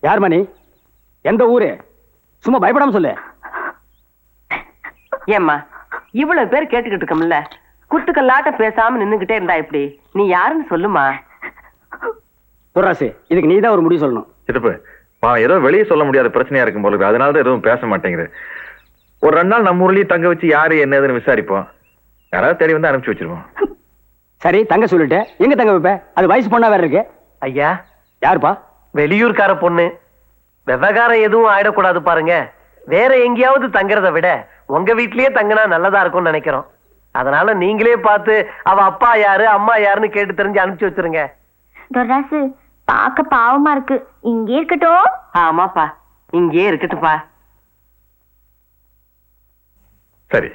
யார் மணி? எந்த ஊரு? சும்மா பயப்படாம சொல்லு. ஏம்மா இவ்வளவு பேர் கேட்டுக்கிட்டு இருக்கோம்ல, குத்துக்கல்லாட்ட பேசாம நின்னுகிட்டே இருந்தா எப்படி? நீ யாருன்னு சொல்லுமா. துர்ராசு, இதுக்கு நீதான் ஒரு முடிவு சொல்லணும். சித்தப்பு, ஏதோ வெளியே சொல்ல முடியாத பிரச்சனையா இருக்கும் போல, அதனாலதான் எதுவும் பேச மாட்டேங்குது. ஒரு 2 நாள் நம்ம ஊர்லயே தங்க வச்சு யாரு என்னதுன்னு விசாரிப்போம். யாராவது தேடி வந்து அனுப்பிச்சு வச்சிருவோம். சரி, தங்க சொல்லிட்டு எங்க தங்க வைப்ப? அது வயசு பொண்ணா வேற இருக்கு. ஐயா, யாருப்பா? வெளியூர்கார பொண்ணு. விவகாரம் எதுவும் ஆயிடக்கூடாது பாருங்க. வேற எங்கேயாவது தங்குறத விட உங்க வீட்லயே தங்கினா நல்லதா இருக்கும்னு நினைக்கிறோம். அதனால நீங்களே பார்த்து அவ அப்பா யாரு அம்மா யாருன்னு கேட்டு தெரிஞ்சு அனுப்பிச்சு வச்சிருங்க. துர்ராசு, பாக்க பாவமா இருக்கு. இங்கே இருக்கட்டும். ஆமாப்பா, இங்கே இருக்கட்டும்பா. சரி.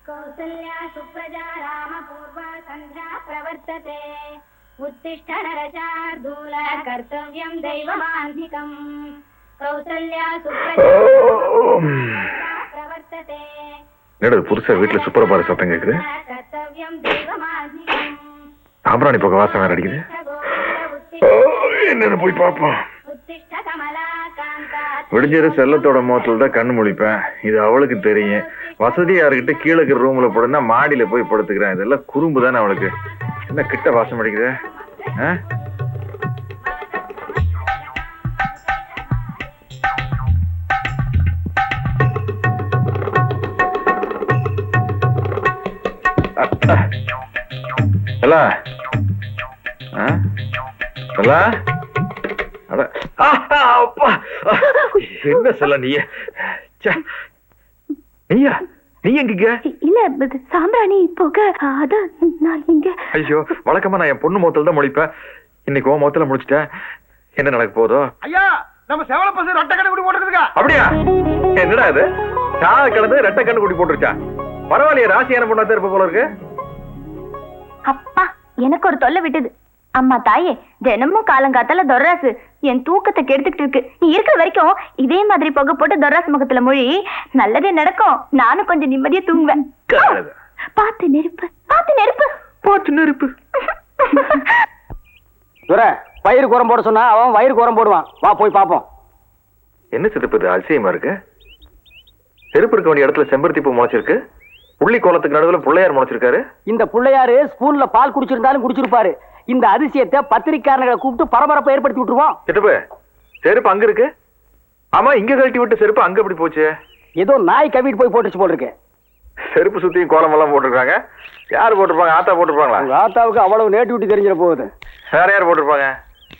கௌசல்யா சுப்ரஜா ராம பூர்வ சந்தியா பிரவர்த்ததே உத்திஷ்ட நரசார்தூல கர்த்தவ்யம் தெய்வமான்திகம் கௌசல்யா சுப்ரஜா பிரவர்த்ததே. என்னது புருஷ வீட்டுல சுப்பரபார சத்தம் கேக்குது? கர்த்தவ்யம் தெய்வமான்திகம் சாம்பிராணி போக வாசம் வேற அடிக்குது. என்னன்னு போய் பாப்போம். உத்திஷ்ட கமலா காந்தா விடிஞ்சது செல்லத்தோட முகத்துல தான் கண்ணு முழிப்பேன். இது அவளுக்கு தெரியும். வசதியா இருக்கிட்ட கீழே இருக்கிற ரூம்ல போடுனா மாடியில போய் படுத்துக்கிறேன். இதெல்லாம் குறும்பு தானே அவளுக்கு. என்ன கிட்ட வாசம் அடிக்குது? என்ன சொல்ல நீயா? நீ எங்க? இல்ல, சாம்பிராணி போக அதான் நான் இங்க. ஐயோ, வழக்கமா நான் என் பொண்ணு முகத்துல தான் முழிப்பேன். இன்னைக்கு உன் முகத்துல முடிச்சிட்டேன். என்ன நடக்க போதோ? ஐயா, நம்ம செவல பசு ரெட்டை கண்ணு குடி போட்டுருக்கா. அப்படியா? என்னடா இது? சாக கிடந்து ரெட்டை கண்ணு குடி போட்டுருச்சா? பரவாயில்லையே, ராசியான பொண்ணா இருப்ப போல இருக்கு. அப்பா, எனக்கு ஒரு தொல்லை விட்டுது. அம்மா தாயே, தினமும் காலங்காத்தால துர்ராசு என் தூக்கத்தை கெடுத்துக்கிட்டு இருக்கு. நீ இருக்கிற வரைக்கும் இதே மாதிரி புகை போட்டு துர்ராசு முகத்துல மொழி நல்லதே நடக்கும். நானும் கொஞ்சம் நிம்மதியா தூங்குவேன். பார்த்து நெருப்பு, பார்த்து நெருப்பு, பார்த்து நெருப்பு. துரை, பயிர் குரம் போட சொன்னா அவன் வயிறு குரம் போடுவான். வா போய் பாப்போம். என்ன சிறப்பு இது? அதிசயமா இருக்கு. செருப்பு இருக்க வேண்டிய இடத்துல செம்பருத்தி பூ முளைச்சிருக்கு. புள்ளி கோலத்துக்கு நடுவில் பிள்ளையார் முளைச்சிருக்காரு. இந்த பிள்ளையாரு ஸ்பூன்ல பால் குடிச்சிருந்தாலும் குடிச்சிருப்பாரு. இந்த அதிசயத்தை பத்திரிக்கையாளர்களை கூப்பிட்டு பரபரப்பை ஏற்படுத்தி விட்டுருவோம். சித்தப்பு, செருப்பு அங்க இருக்கு. ஆமா, இங்க கழட்டி விட்டு செருப்பு அங்க எப்படி போச்சு? ஏதோ நாய் கவிட்டு போய் போட்டுச்சு போல் இருக்கு. செருப்பு சுத்தியும் கோலம் எல்லாம் போட்டிருக்காங்க. யாரு போட்டிருப்பாங்க? ஆத்தா போட்டிருப்பாங்களா? உங்க ஆத்தாவுக்கு அவ்வளவு நேட்டிவிட்டி தெரிஞ்சிட போகுது. வேற யார் போட்டிருப்பாங்க?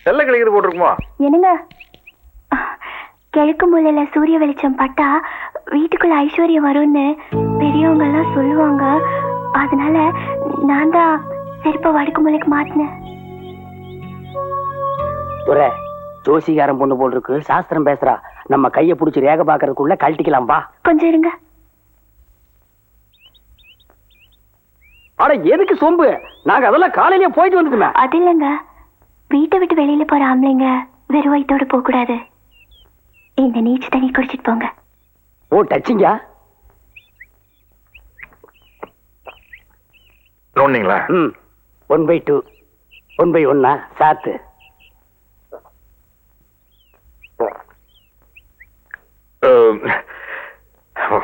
செல்ல கிளிக்கிறது போட்டிருக்குமா? என்னங்க, கிழக்கு மூலையில சூரிய வெளிச்சம் பட்டா வீட்டுக்குள்ள ஐஸ்வர்யம் வரும்னு பெரியவங்க எல்லாம் சொல்லுவாங்க. அதனால நான் தான் செருப்ப வடக்கு மூலைக்கு மாட்டினேன். துரை, ஜோசிகாரம் பொண்ணு போல் இருக்கு. சாஸ்திரம் பேசுறா. நம்ம கைய புடிச்சு ரேக பாக்குறதுக்குள்ள கழட்டிக்கலாம். வா கொஞ்சம் இருங்க. ஆனா எதுக்கு சொம்பு? நாங்க அதெல்லாம் காலையிலேயே போயிட்டு வந்துட்டுமே. அது இல்லைங்க, வீட்டை விட்டு வெளியில போற ஆம்பளைங்க வெறும் வயித்தோட போக கூடாது. இந்த நீச்சு தண்ணி குடிச்சிட்டு போங்க. ஓ, டச்சிங்கா? நோண்டிங்களா? 1/2 1/1 சாத்து.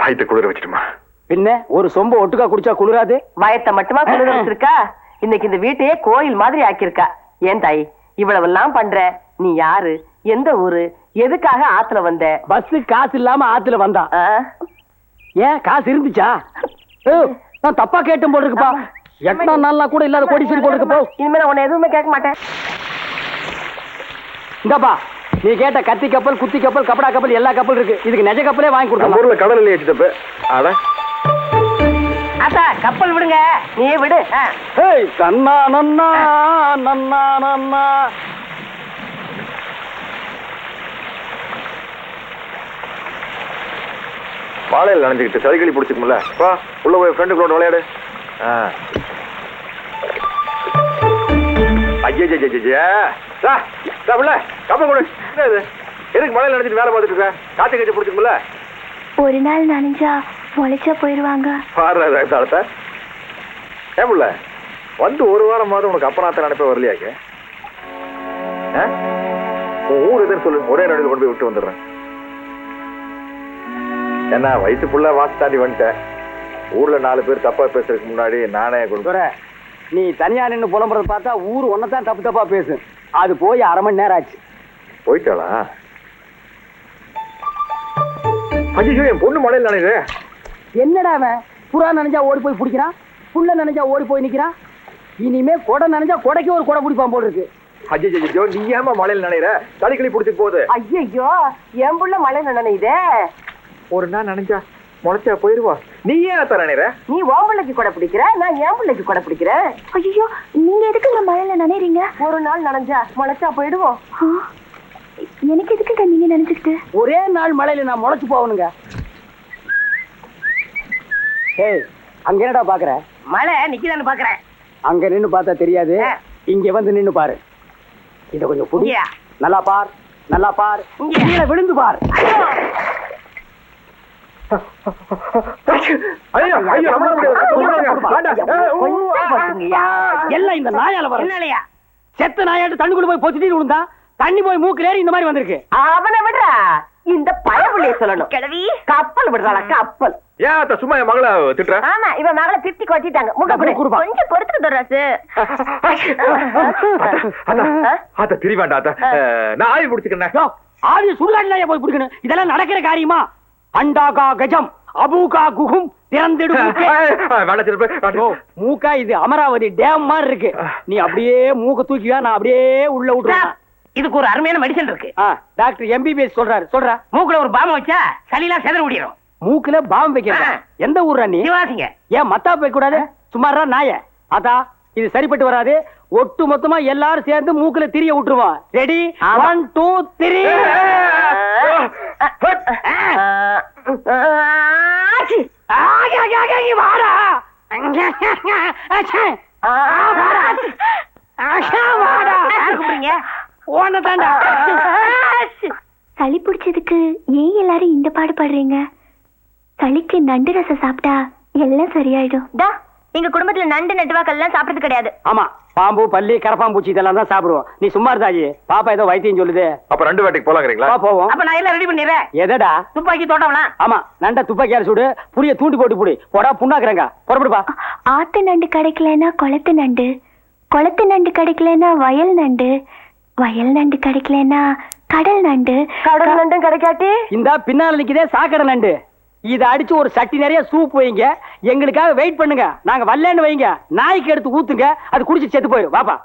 வயிற்று குளிர வச்சுட்டுமா? பின்ன ஒரு சொம்பு ஒட்டுக்கா குடிச்சா குளிராது? வயத்தை மட்டுமா குளிர வச்சிருக்கா? இன்னைக்கு இந்த வீட்டையே கோயில் மாதிரி ஆக்கியிருக்கா. ஏன் தாய் இவ்வளவு எல்லாம் பண்ற? நீ யாரு? எந்த ஊரு? எதுக்காக ஆத்துல வந்த? பஸ் காசு இல்லாம ஆத்துல வந்தான். ஏன் காசு இருந்துச்சா? நான் தப்பா கேட்டும் போல் இருக்குப்பா. 8 நாள்னா கூட இல்லாத கோடீஸ்வரி போல் இருக்கு. போ, இனிமே நான் உன்னை எதுவுமே கேட்க மாட்டேன். இந்தப்பா, நீ கேட்ட கத்தி கப்பல், குத்தி கப்பல், கப்படா கப்பல், எல்லா கப்பல் இருக்கு. இதுக்கு நெஜ கப்பலே வாங்கி கொடுத்தோம். ஊர்ல கடல் இல்லையே சித்தப்பு. அட அத்தா, கப்பல் விடுங்க, நீ விடு. ஏய், கண்ணா நன்னா நன்னா நன்னா. வாழையில் நனைஞ்சுக்கிட்டு சதிகளி பிடிச்சிக்கும்ல. வா உள்ள போய் ஃப்ரெண்டுகளோட விளையாடு. ஐயா கப்பல் கொடு. என்ன இது? எதுக்கு மழையில் நினைச்சிட்டு வேலை பார்த்துட்டு இருக்க? காய்ச்சல் கட்சி பிடிச்சிக்கும்ல. ஒரு நாள் நனைஞ்சா முளைச்சா போயிருவாங்க. பாரு ஏன் புள்ள வந்து ஒரு வாரமாவது உனக்கு அப்பனாத்த நினைப்ப வரலையாக்க? உன் ஊர் எதுன்னு சொல்லு, ஒரே நடுவில் கொண்டு போய் விட்டு வந்துடுறேன். என்ன வயசுக்குள்ள வாசு தாண்டி வந்துட்டேன். ஊர்ல 4 பேர் தப்பா பேசுறதுக்கு முன்னாடி நானே கொடுக்குறேன். நீ தனியா நின்னு புலம்புறத பார்த்தா ஊர் ஒன்னதான் தப்பு தப்பா பேசு. அது போய் 1/2 மணி நேரம் ஆச்சு. போயிட்டாளா? ஐயோ, என் பொண்ணு மழையில் நினைவு. என்னடா அவன் புறா நினைஞ்சா ஓடி போய் பிடிக்கிறான், புள்ள நினைஞ்சா ஓடி போய் நிக்கிறான். இனிமே கொடை நினைஞ்சா கொடைக்கு ஒரு கொடை பிடிப்பான் போல் இருக்கு. ஐயோ, நீ ஏமா மழையில் நினைற? தடிக்களி பிடிச்சி போகுது. ஐயோ என் புள்ள மழை நினைதே. ஒரு நாள் நினைஞ்சா முளைச்சா போயிருவா. நீ ஏன் அத்த நினைற? நீ உன் பிள்ளைக்கு கொடை பிடிக்கிற, நான் என் பிள்ளைக்கு கொடை பிடிக்கிறேன். ஐயோ நீங்க எதுக்குங்க மழையில நனைறீங்க? ஒரு நாள் நனைஞ்சா முளைச்சா போயிடுவோம். எனக்கு எதுக்குங்க நீங்க நினைச்சுக்கிட்டு? ஒரே நாள் மழையில நான் முளைச்சு போகணுங்க. ஏய், அங்க என்னடா பாக்குற? மழை நிக்குதான்னு பாக்குறேன். அங்க நின்னு பார்த்தா தெரியாது, இங்க வந்து நின்னு பாரு. இத கொஞ்சம் புடி. நல்லா பார், நல்லா பார். கீழே விழுந்து பார். எல்லாம் இந்த நாயால வர. செத்த நாயாட்டு தண்ணிக்குள்ள போய் பொத்திட்டு விழுந்தா தண்ணி போய் மூக்குல ஏறி இந்த மாதிரி வந்திருக்கு. அவனை விடுறா, இந்த பயவுள்ளைய சொல்லணும். கிழவி கப்பல் விடுறாளா? கப்பல். ஏன் அத்த சும்மா என் மகளை திட்டுற? ஆமா, இவன் மகளை திட்டி கொட்டிட்டாங்க. கொஞ்சம் பொறுத்துக்கு தர்றாசு. அத்த திரி வேண்டாம் அத்த, நான் ஆவி பிடிச்சுக்கிறேன். ஆவி சுடுகாட்டில போய் பிடிக்கணும். இதெல்லாம் நடக்கிற காரியமா? அண்டாகா கஜம் அபூகா குகும் திறந்திடும். மூக்கா இது அமராவதி டேம் மாதிரி இருக்கு. நீ அப்படியே மூக்க தூக்கியா, நான் அப்படியே உள்ள விட்டுறேன். இதுக்கு ஒரு அருமையான மெடிசன் இருக்கு. டாக்டர் எம்பிபிஎஸ் சொல்றாரு. சொல்ற மூக்குல ஒரு பாம்பு வச்சா சளிலாம் செதற முடியும். மூக்குல பாம்பு வைக்கிறேன். எந்த ஊர்ரா நீ? சிவாசிங்க. ஏன் மத்தா போய் கூடாது? சுமாரா நாய. அதா இது சரிப்பட்டு வராது. ஒட்டு மொத்தமா எல்லாரும் சேர்ந்து மூக்குல திரிய விட்டுருவோம். ரெடி? 1 2 3. வாடா. சளி பிடிச்சதுக்கு ஏன் எல்லாரும் இந்த பாடுபடுறீங்க? சளிக்கு நண்டு ரசம் சாப்பிட்டா எல்லாம் சரியாயிடும். எங்க குடும்பத்துல நண்டு நட்டுவாக்கள் எல்லாம் சாப்பிடுறது கிடையாது. ஆமா, பாம்பு பல்லி கரப்பாம்பூச்சி இதெல்லாம் தான் சாப்பிடுவோம். நீ சும்மா இருந்தாயி. பாப்பா ஏதோ வைத்தியம் சொல்லுது. அப்ப 2 வேட்டைக்கு போலாங்கிறீங்களா? போவோம். அப்ப நான் எல்லாம் ரெடி பண்ணிடுறேன். எதடா? துப்பாக்கி தோட்டம்லாம். ஆமா, நண்ட துப்பாக்கியால சுடு, புளிய தூண்டி போட்டு புடி. போடா புண்ணாக்குறேங்க. புறப்படுப்பா. ஆத்து நண்டு கிடைக்கலன்னா குளத்து நண்டு, குளத்து நண்டு கிடைக்கலன்னா வயல் நண்டு, வயல் நண்டு கிடைக்கலன்னா கடல் நண்டு, கடல் நண்டும் கிடைக்காட்டி இந்த பின்னால நிக்குதே சாக்கடை நண்டு. இத அடிச்சு ஒரு சட்டி நிறைய சூப் வைங்க. எங்களுக்காக வெயிட் பண்ணுங்க. நாங்க வரலன்னு வைங்க, நாய்க்கு எடுத்து ஊத்துங்க. அது குடிச்சு செத்து போயிடும். வாப்பா.